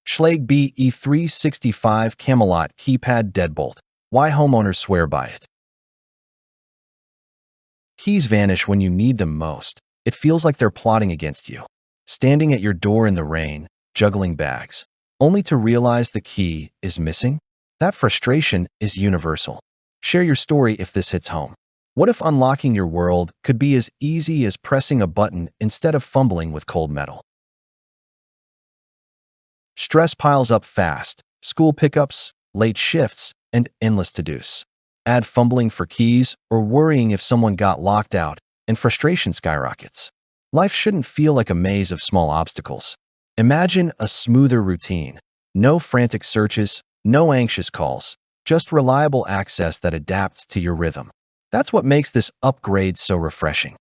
Schlage BE365 Camelot Keypad Deadbolt. Why homeowners swear by it. Keys vanish when you need them most. It feels like they're plotting against you. Standing at your door in the rain, juggling bags, only to realize the key is missing? That frustration is universal. Share your story if this hits home. What if unlocking your world could be as easy as pressing a button instead of fumbling with cold metal? Stress piles up fast. School pickups, late shifts, and endless to-dos. Add fumbling for keys or worrying if someone got locked out, and frustration skyrockets. Life shouldn't feel like a maze of small obstacles. Imagine a smoother routine. No frantic searches, no anxious calls, just reliable access that adapts to your rhythm. That's what makes this upgrade so refreshing.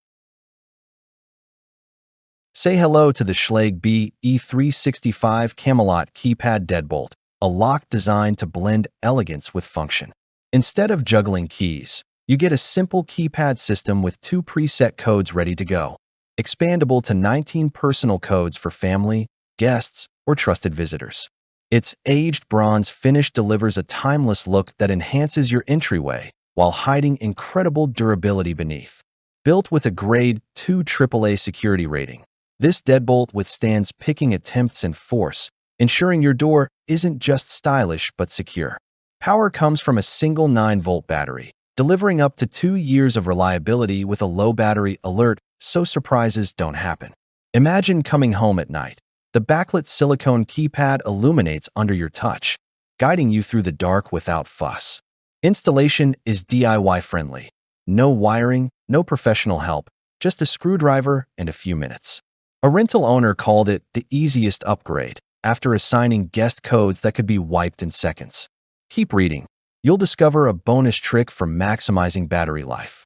Say hello to the Schlage BE365 Camelot Keypad Deadbolt, a lock designed to blend elegance with function. Instead of juggling keys, you get a simple keypad system with 2 preset codes ready to go. Expandable to 19 personal codes for family, guests, or trusted visitors. Its aged bronze finish delivers a timeless look that enhances your entryway while hiding incredible durability beneath. Built with a Grade 2 AAA security rating, this deadbolt withstands picking attempts and force, ensuring your door isn't just stylish but secure. Power comes from a single 9-volt battery, delivering up to 2 years of reliability with a low battery alert so surprises don't happen. Imagine coming home at night. The backlit silicone keypad illuminates under your touch, guiding you through the dark without fuss. Installation is DIY friendly. No wiring, no professional help, just a screwdriver and a few minutes. A rental owner called it the easiest upgrade after assigning guest codes that could be wiped in seconds. Keep reading. You'll discover a bonus trick for maximizing battery life.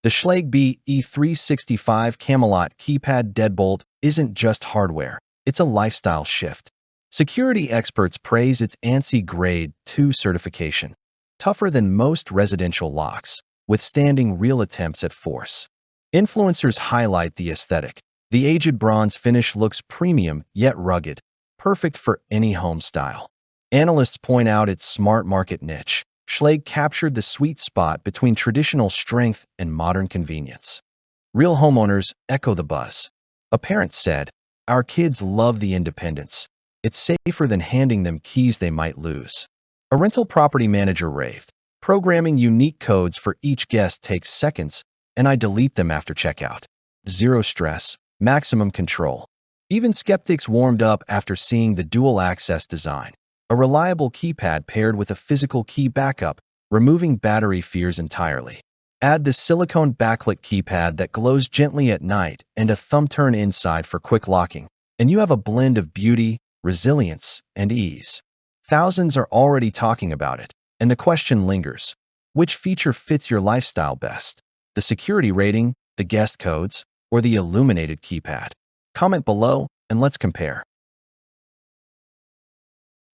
The Schlage BE365 Camelot Keypad Deadbolt isn't just hardware, it's a lifestyle shift. Security experts praise its ANSI Grade 2 certification, tougher than most residential locks, withstanding real attempts at force. Influencers highlight the aesthetic. The aged bronze finish looks premium yet rugged, perfect for any home style. Analysts point out its smart market niche. Schlage captured the sweet spot between traditional strength and modern convenience. Real homeowners echo the buzz. A parent said, "Our kids love the independence. It's safer than handing them keys they might lose." A rental property manager raved, "Programming unique codes for each guest takes seconds, and I delete them after checkout. Zero stress, maximum control." Even skeptics warmed up after seeing the dual access design. A reliable keypad paired with a physical key backup, removing battery fears entirely. Add the silicone backlit keypad that glows gently at night and a thumb turn inside for quick locking, and you have a blend of beauty, resilience, and ease. Thousands are already talking about it, and the question lingers. Which feature fits your lifestyle best? The security rating, the guest codes, or the illuminated keypad? Comment below and let's compare.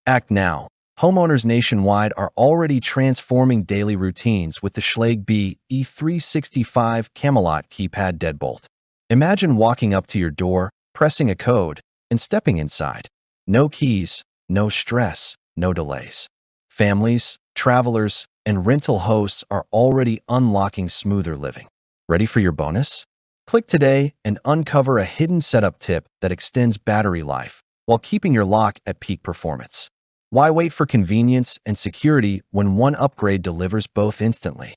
Act now. Homeowners nationwide are already transforming daily routines with the Schlage BE365 Camelot Keypad Deadbolt. Imagine walking up to your door, pressing a code, and stepping inside. No keys, no stress, no delays. Families, travelers, and rental hosts are already unlocking smoother living. Ready for your bonus? Click today and uncover a hidden setup tip that extends battery life while keeping your lock at peak performance. Why wait for convenience and security when one upgrade delivers both instantly?